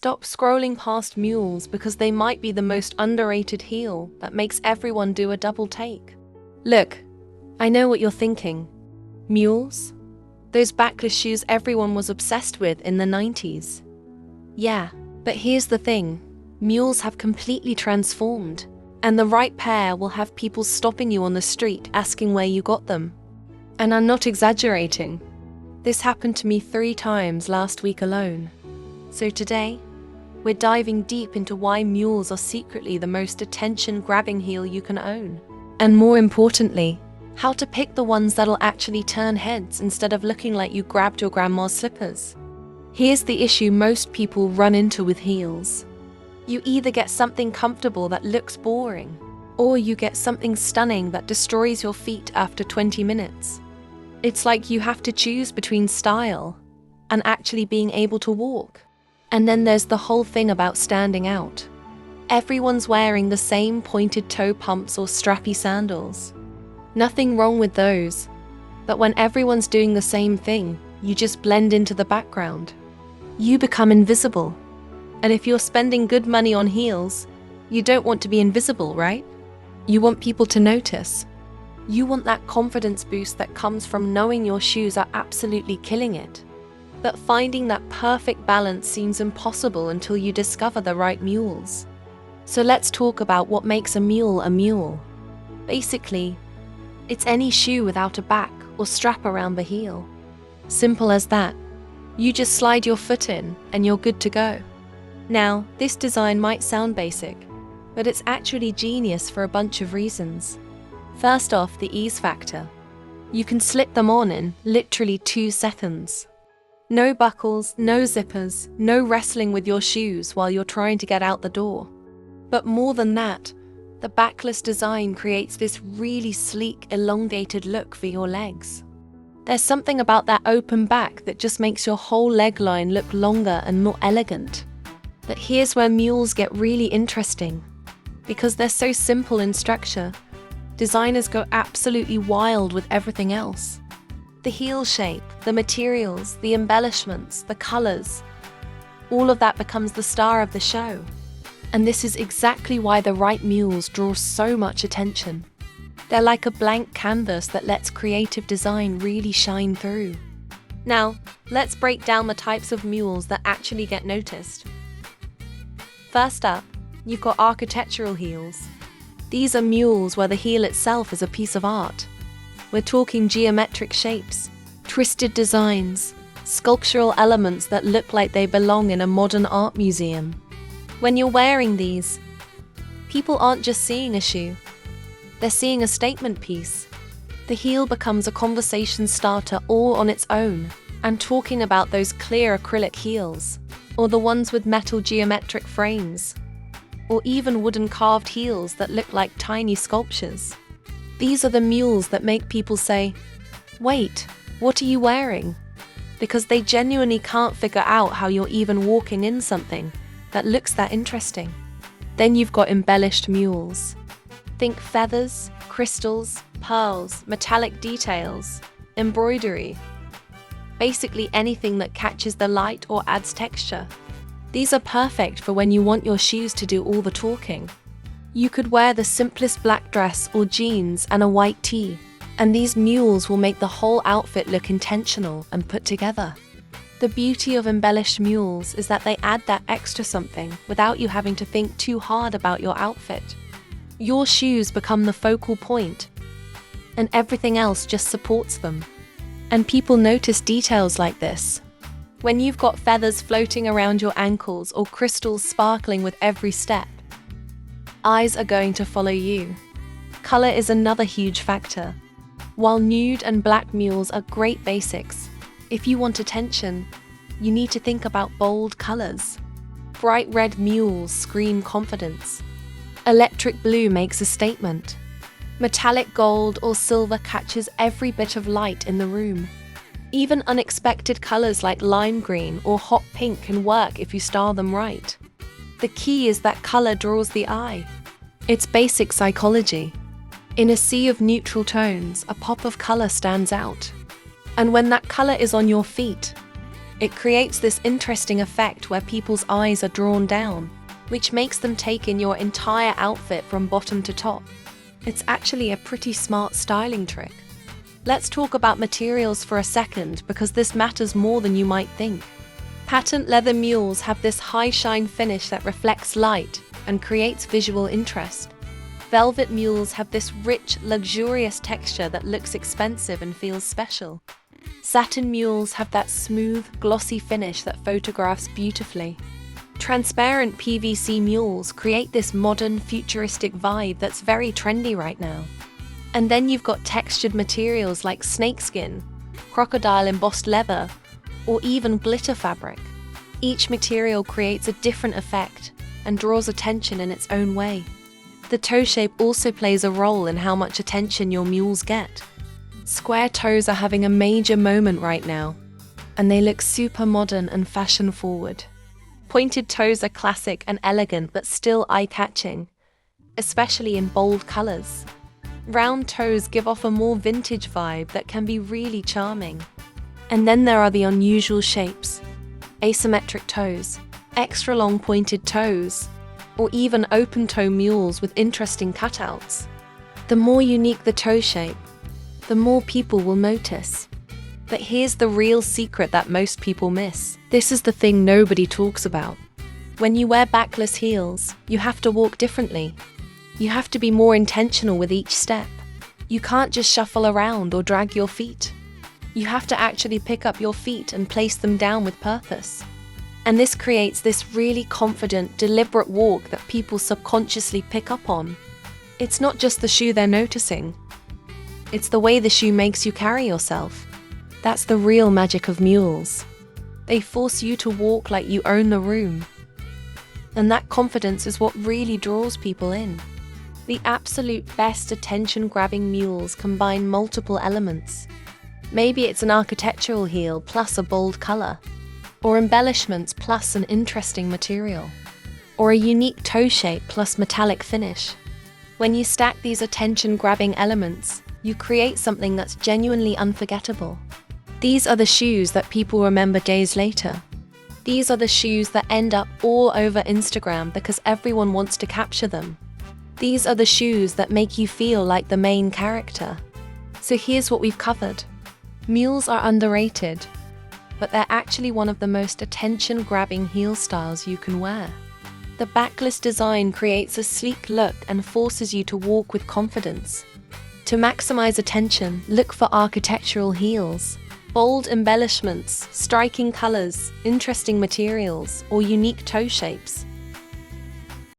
Stop scrolling past mules because they might be the most underrated heel that makes everyone do a double take. Look, I know what you're thinking. Mules? Those backless shoes everyone was obsessed with in the 90s. Yeah, but here's the thing. Mules have completely transformed, and the right pair will have people stopping you on the street asking where you got them. And I'm not exaggerating. This happened to me 3 times last week alone. So today, we're diving deep into why mules are secretly the most attention-grabbing heel you can own. And more importantly, how to pick the ones that'll actually turn heads instead of looking like you grabbed your grandma's slippers. Here's the issue most people run into with heels. You either get something comfortable that looks boring, or you get something stunning that destroys your feet after 20 minutes. It's like you have to choose between style and actually being able to walk. And then there's the whole thing about standing out. Everyone's wearing the same pointed toe pumps or strappy sandals. Nothing wrong with those, but when everyone's doing the same thing, you just blend into the background. You become invisible. And if you're spending good money on heels, you don't want to be invisible, right? You want people to notice. You want that confidence boost that comes from knowing your shoes are absolutely killing it. But finding that perfect balance seems impossible until you discover the right mules. So let's talk about what makes a mule a mule. Basically, it's any shoe without a back or strap around the heel. Simple as that. You just slide your foot in and you're good to go. Now, this design might sound basic, but it's actually genius for a bunch of reasons. First off, the ease factor. You can slip them on in literally 2 seconds. No buckles, no zippers, no wrestling with your shoes while you're trying to get out the door. But more than that, the backless design creates this really sleek, elongated look for your legs. There's something about that open back that just makes your whole leg line look longer and more elegant. But here's where mules get really interesting. Because they're so simple in structure, designers go absolutely wild with everything else. The heel shape, the materials, the embellishments, the colors, all of that becomes the star of the show. And this is exactly why the right mules draw so much attention. They're like a blank canvas that lets creative design really shine through. Now, let's break down the types of mules that actually get noticed. First up, you've got architectural heels. These are mules where the heel itself is a piece of art. We're talking geometric shapes, twisted designs, sculptural elements that look like they belong in a modern art museum. When you're wearing these, people aren't just seeing a shoe, they're seeing a statement piece. The heel becomes a conversation starter all on its own. I'm talking about those clear acrylic heels, or the ones with metal geometric frames, or even wooden carved heels that look like tiny sculptures. These are the mules that make people say, "Wait, what are you wearing?" Because they genuinely can't figure out how you're even walking in something that looks that interesting. Then you've got embellished mules. Think feathers, crystals, pearls, metallic details, embroidery. Basically anything that catches the light or adds texture. These are perfect for when you want your shoes to do all the talking. You could wear the simplest black dress or jeans and a white tee, and these mules will make the whole outfit look intentional and put together. The beauty of embellished mules is that they add that extra something without you having to think too hard about your outfit. Your shoes become the focal point, and everything else just supports them. And people notice details like this. When you've got feathers floating around your ankles or crystals sparkling with every step, eyes are going to follow you. Color is another huge factor. While nude and black mules are great basics, if you want attention, you need to think about bold colors. Bright red mules scream confidence. Electric blue makes a statement. Metallic gold or silver catches every bit of light in the room. Even unexpected colors like lime green or hot pink can work if you style them right. The key is that color draws the eye. It's basic psychology. In a sea of neutral tones, a pop of color stands out. And when that color is on your feet, It creates this interesting effect where people's eyes are drawn down, which makes them take in your entire outfit from bottom to top. It's actually a pretty smart styling trick. Let's talk about materials for a second, because this matters more than you might think. Patent leather mules have this high shine finish that reflects light and creates visual interest. Velvet mules have this rich, luxurious texture that looks expensive and feels special. Satin mules have that smooth, glossy finish that photographs beautifully. Transparent PVC mules create this modern, futuristic vibe that's very trendy right now. And then you've got textured materials like snakeskin, crocodile embossed leather, or even glitter fabric. Each material creates a different effect and draws attention in its own way. The toe shape also plays a role in how much attention your mules get. Square toes are having a major moment right now, and they look super modern and fashion-forward. Pointed toes are classic and elegant but still eye-catching, especially in bold colors. Round toes give off a more vintage vibe that can be really charming. And then there are the unusual shapes: asymmetric toes, extra long pointed toes, or even open-toe mules with interesting cutouts. The more unique the toe shape, the more people will notice. But here's the real secret that most people miss. This is the thing nobody talks about. When you wear backless heels, you have to walk differently. You have to be more intentional with each step. You can't just shuffle around or drag your feet. You have to actually pick up your feet and place them down with purpose. And this creates this really confident, deliberate walk that people subconsciously pick up on. It's not just the shoe they're noticing. It's the way the shoe makes you carry yourself. That's the real magic of mules. They force you to walk like you own the room. And that confidence is what really draws people in. The absolute best attention-grabbing mules combine multiple elements. Maybe it's an architectural heel plus a bold color, or embellishments plus an interesting material, or a unique toe shape plus metallic finish. When you stack these attention-grabbing elements, you create something that's genuinely unforgettable. These are the shoes that people remember days later. These are the shoes that end up all over Instagram because everyone wants to capture them. These are the shoes that make you feel like the main character. So here's what we've covered. Mules are underrated, but they're actually one of the most attention-grabbing heel styles you can wear. The backless design creates a sleek look and forces you to walk with confidence. To maximize attention, look for architectural heels, bold embellishments, striking colors, interesting materials, or unique toe shapes.